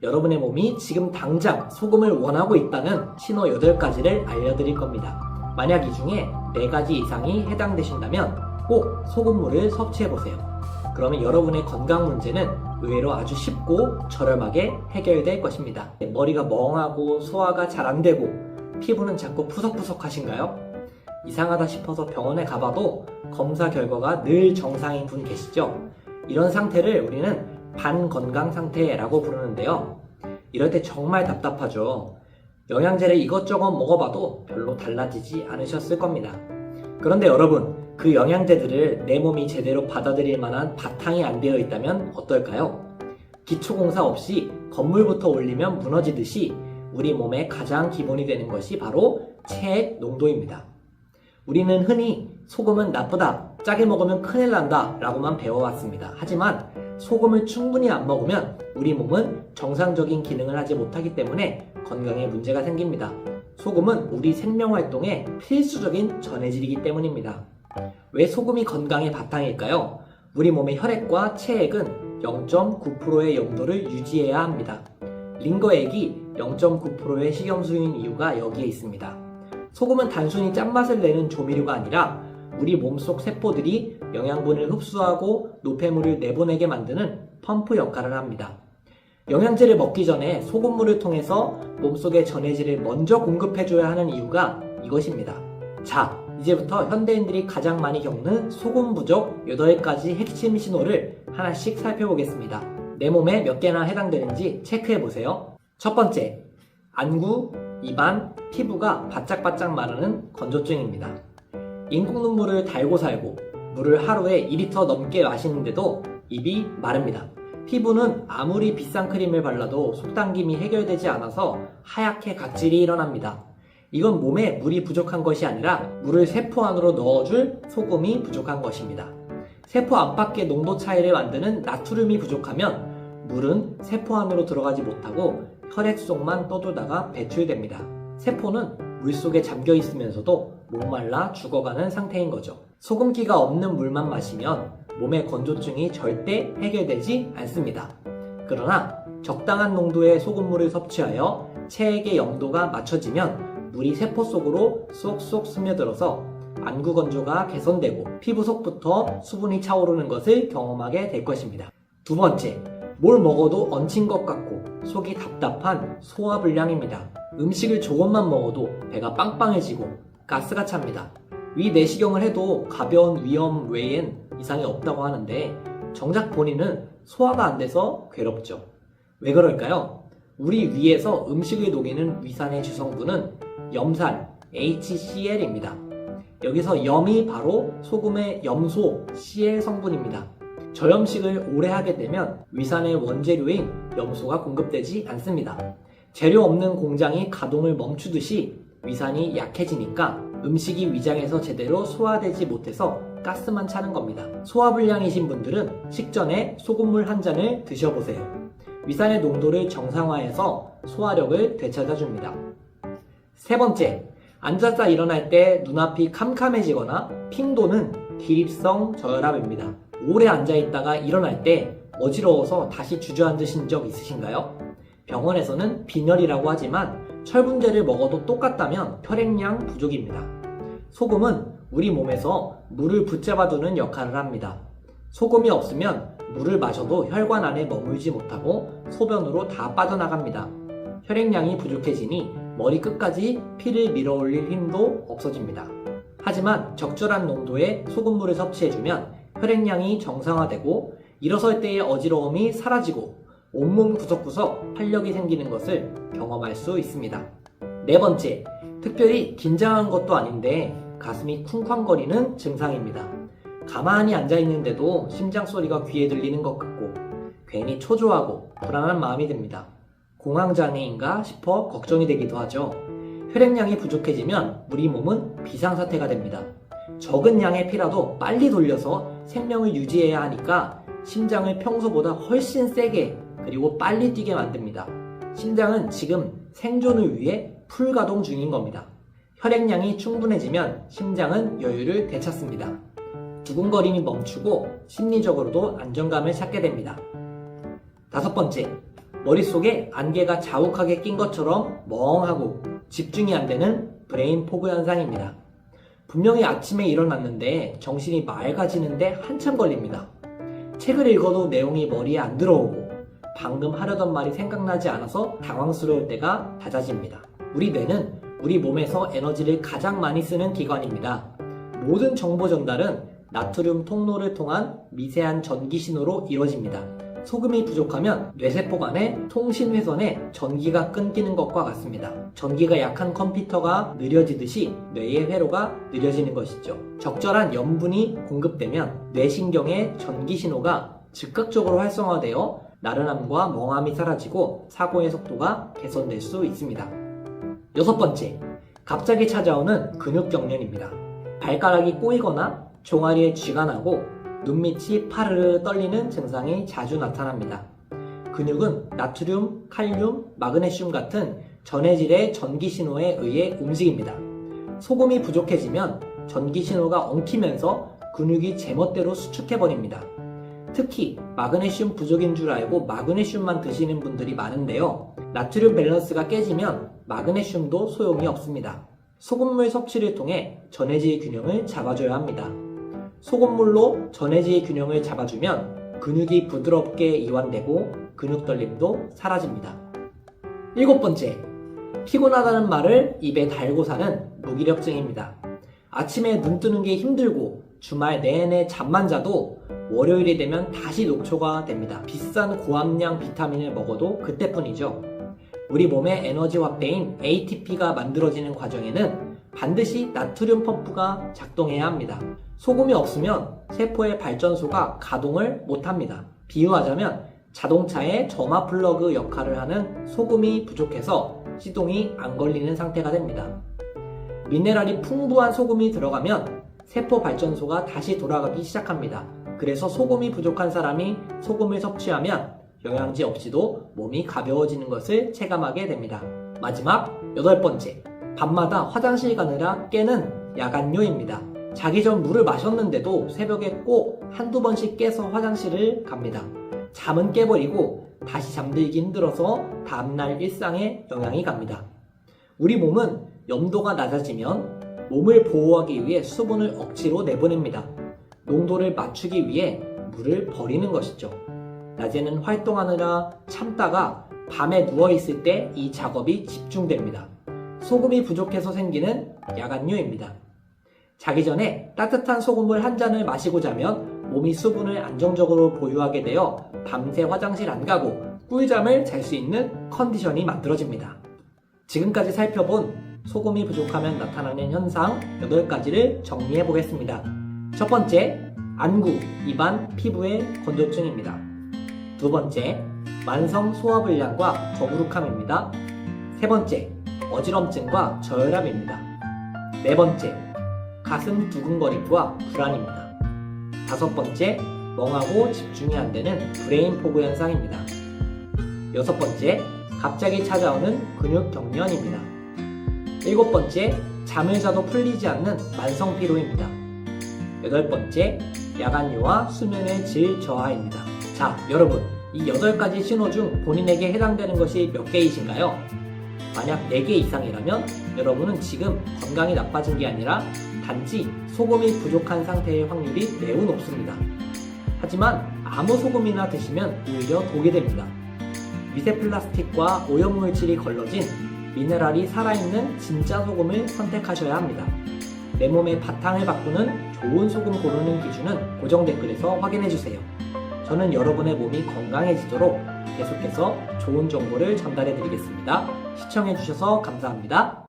여러분의 몸이 지금 당장 소금을 원하고 있다는 신호 8가지를 알려드릴 겁니다. 만약 이 중에 4가지 이상이 해당되신다면 꼭 소금물을 섭취해보세요. 그러면 여러분의 건강 문제는 의외로 아주 쉽고 저렴하게 해결될 것입니다. 머리가 멍하고 소화가 잘 안되고 피부는 자꾸 푸석푸석 하신가요? 이상하다 싶어서 병원에 가봐도 검사 결과가 늘 정상인 분 계시죠? 이런 상태를 우리는 반건강 상태라고 부르는데요. 이럴 때 정말 답답하죠. 영양제를 이것저것 먹어봐도 별로 달라지지 않으셨을 겁니다. 그런데 여러분, 그 영양제들을 내 몸이 제대로 받아들일 만한 바탕이 안 되어 있다면 어떨까요? 기초공사 없이 건물부터 올리면 무너지듯이 우리 몸의 가장 기본이 되는 것이 바로 체액 농도입니다. 우리는 흔히 소금은 나쁘다, 짜게 먹으면 큰일 난다 라고만 배워왔습니다. 하지만 소금을 충분히 안 먹으면 우리 몸은 정상적인 기능을 하지 못하기 때문에 건강에 문제가 생깁니다. 소금은 우리 생명활동에 필수적인 전해질이기 때문입니다. 왜 소금이 건강의 바탕일까요? 우리 몸의 혈액과 체액은 0.9%의 염도를 유지해야 합니다. 링거액이 0.9%의 식염수인 이유가 여기에 있습니다. 소금은 단순히 짠맛을 내는 조미료가 아니라 우리 몸속 세포들이 영양분을 흡수하고 노폐물을 내보내게 만드는 펌프 역할을 합니다. 영양제를 먹기 전에 소금물을 통해서 몸속의 전해질을 먼저 공급해줘야 하는 이유가 이것입니다. 자, 이제부터 현대인들이 가장 많이 겪는 소금 부족 8가지 핵심 신호를 하나씩 살펴보겠습니다. 내 몸에 몇 개나 해당되는지 체크해보세요. 첫 번째, 안구, 입안, 피부가 바짝바짝 마르는 건조증입니다. 인공 눈물을 달고 살고 물을 하루에 2리터 넘게 마시는데도 입이 마릅니다. 피부는 아무리 비싼 크림을 발라도 속당김이 해결되지 않아서 하얗게 각질이 일어납니다. 이건 몸에 물이 부족한 것이 아니라 물을 세포 안으로 넣어줄 소금이 부족한 것입니다. 세포 안팎의 농도 차이를 만드는 나트륨이 부족하면 물은 세포 안으로 들어가지 못하고 혈액 속만 떠돌다가 배출됩니다. 세포는 물속에 잠겨 있으면서도 목말라 죽어가는 상태인 거죠. 소금기가 없는 물만 마시면 몸의 건조증이 절대 해결되지 않습니다. 그러나 적당한 농도의 소금물을 섭취하여 체액의 염도가 맞춰지면 물이 세포 속으로 쏙쏙 스며들어서 안구 건조가 개선되고 피부 속부터 수분이 차오르는 것을 경험하게 될 것입니다. 두 번째, 뭘 먹어도 얹힌 것 같고 속이 답답한 소화불량입니다. 음식을 조금만 먹어도 배가 빵빵해지고 가스가 찹니다. 위 내시경을 해도 가벼운 위염 외엔 이상이 없다고 하는데 정작 본인은 소화가 안 돼서 괴롭죠. 왜 그럴까요? 우리 위에서 음식을 녹이는 위산의 주성분은 염산, HCl입니다. 여기서 염이 바로 소금의 염소, Cl 성분입니다. 저염식을 오래 하게 되면 위산의 원재료인 염소가 공급되지 않습니다. 재료 없는 공장이 가동을 멈추듯이 위산이 약해지니까 음식이 위장에서 제대로 소화되지 못해서 가스만 차는 겁니다. 소화불량이신 분들은 식전에 소금물 한 잔을 드셔보세요. 위산의 농도를 정상화해서 소화력을 되찾아줍니다. 세 번째, 앉았다 일어날 때 눈앞이 캄캄해지거나 핑 도는 기립성 저혈압입니다. 오래 앉아있다가 일어날 때 어지러워서 다시 주저앉으신 적 있으신가요? 병원에서는 빈혈이라고 하지만 철분제를 먹어도 똑같다면 혈액량 부족입니다. 소금은 우리 몸에서 물을 붙잡아두는 역할을 합니다. 소금이 없으면 물을 마셔도 혈관 안에 머물지 못하고 소변으로 다 빠져나갑니다. 혈액량이 부족해지니 머리 끝까지 피를 밀어올릴 힘도 없어집니다. 하지만 적절한 농도의 소금물을 섭취해주면 혈액량이 정상화되고 일어설 때의 어지러움이 사라지고 온몸 구석구석 활력이 생기는 것을 경험할 수 있습니다. 네 번째, 특별히 긴장한 것도 아닌데 가슴이 쿵쾅거리는 증상입니다. 가만히 앉아있는데도 심장 소리가 귀에 들리는 것 같고 괜히 초조하고 불안한 마음이 듭니다. 공황장애인가 싶어 걱정이 되기도 하죠. 혈액량이 부족해지면 우리 몸은 비상사태가 됩니다. 적은 양의 피라도 빨리 돌려서 생명을 유지해야 하니까 심장을 평소보다 훨씬 세게 그리고 빨리 뛰게 만듭니다. 심장은 지금 생존을 위해 풀가동 중인 겁니다. 혈액량이 충분해지면 심장은 여유를 되찾습니다. 두근거림이 멈추고 심리적으로도 안정감을 찾게 됩니다. 다섯 번째, 머릿속에 안개가 자욱하게 낀 것처럼 멍하고 집중이 안 되는 브레인 포그 현상입니다. 분명히 아침에 일어났는데 정신이 맑아지는데 한참 걸립니다. 책을 읽어도 내용이 머리에 안 들어오고 방금 하려던 말이 생각나지 않아서 당황스러울 때가 잦아집니다. 우리 뇌는 우리 몸에서 에너지를 가장 많이 쓰는 기관입니다. 모든 정보 전달은 나트륨 통로를 통한 미세한 전기 신호로 이루어집니다. 소금이 부족하면 뇌세포 간의 통신 회선에 전기가 끊기는 것과 같습니다. 전기가 약한 컴퓨터가 느려지듯이 뇌의 회로가 느려지는 것이죠. 적절한 염분이 공급되면 뇌신경의 전기 신호가 즉각적으로 활성화되어 나른함과 멍함이 사라지고 사고의 속도가 개선될 수 있습니다. 6번째, 갑자기 찾아오는 근육 경련입니다. 발가락이 꼬이거나 종아리에 쥐가 나고 눈밑이 파르르 떨리는 증상이 자주 나타납니다. 근육은 나트륨, 칼륨, 마그네슘 같은 전해질의 전기 신호에 의해 움직입니다. 소금이 부족해지면 전기 신호가 엉키면서 근육이 제멋대로 수축해버립니다. 특히 마그네슘 부족인 줄 알고 마그네슘만 드시는 분들이 많은데요. 나트륨 밸런스가 깨지면 마그네슘도 소용이 없습니다. 소금물 섭취를 통해 전해질 균형을 잡아줘야 합니다. 소금물로 전해질 균형을 잡아주면 근육이 부드럽게 이완되고 근육 떨림도 사라집니다. 7번째, 피곤하다는 말을 입에 달고 사는 무기력증입니다. 아침에 눈 뜨는 게 힘들고 주말 내내 잠만 자도 월요일이 되면 다시 녹초가 됩니다. 비싼 고함량 비타민을 먹어도 그때뿐이죠. 우리 몸의 에너지 확대인 ATP가 만들어지는 과정에는 반드시 나트륨 펌프가 작동해야 합니다. 소금이 없으면 세포의 발전소가 가동을 못합니다. 비유하자면 자동차의 점화 플러그 역할을 하는 소금이 부족해서 시동이 안 걸리는 상태가 됩니다. 미네랄이 풍부한 소금이 들어가면 세포 발전소가 다시 돌아가기 시작합니다. 그래서 소금이 부족한 사람이 소금을 섭취하면 영양제 없이도 몸이 가벼워지는 것을 체감하게 됩니다. 마지막 8번째, 밤마다 화장실 가느라 깨는 야간요입니다. 자기 전 물을 마셨는데도 새벽에 꼭 한두 번씩 깨서 화장실을 갑니다. 잠은 깨버리고 다시 잠들기 힘들어서 다음날 일상에 영향이 갑니다. 우리 몸은 염도가 낮아지면 몸을 보호하기 위해 수분을 억지로 내보냅니다. 농도를 맞추기 위해 물을 버리는 것이죠. 낮에는 활동하느라 참다가 밤에 누워있을 때 이 작업이 집중됩니다. 소금이 부족해서 생기는 야간요입니다. 자기 전에 따뜻한 소금물 한 잔을 마시고 자면 몸이 수분을 안정적으로 보유하게 되어 밤새 화장실 안 가고 꿀잠을 잘 수 있는 컨디션이 만들어집니다. 지금까지 살펴본 소금이 부족하면 나타나는 현상 8가지를 정리해 보겠습니다. 첫 번째, 안구, 입안, 피부의 건조증입니다. 두 번째, 만성 소화불량과 더부룩함입니다. 세 번째, 어지럼증과 저혈압입니다. 네 번째, 가슴 두근거림과 불안입니다. 다섯 번째, 멍하고 집중이 안 되는 브레인 포그 현상입니다. 여섯 번째, 갑자기 찾아오는 근육 경련입니다. 일곱 번째, 잠을 자도 풀리지 않는 만성 피로입니다. 여덟 번째, 야간요와 수면의 질 저하입니다. 자, 여러분, 이 8가지 신호 중 본인에게 해당되는 것이 몇 개이신가요? 만약 4개 이상이라면 여러분은 지금 건강이 나빠진 게 아니라 단지 소금이 부족한 상태의 확률이 매우 높습니다. 하지만 아무 소금이나 드시면 오히려 독이 됩니다. 미세 플라스틱과 오염물질이 걸러진 미네랄이 살아있는 진짜 소금을 선택하셔야 합니다. 내 몸의 바탕을 바꾸는 좋은 소금 고르는 기준은 고정 댓글에서 확인해주세요. 저는 여러분의 몸이 건강해지도록 계속해서 좋은 정보를 전달해드리겠습니다. 시청해주셔서 감사합니다.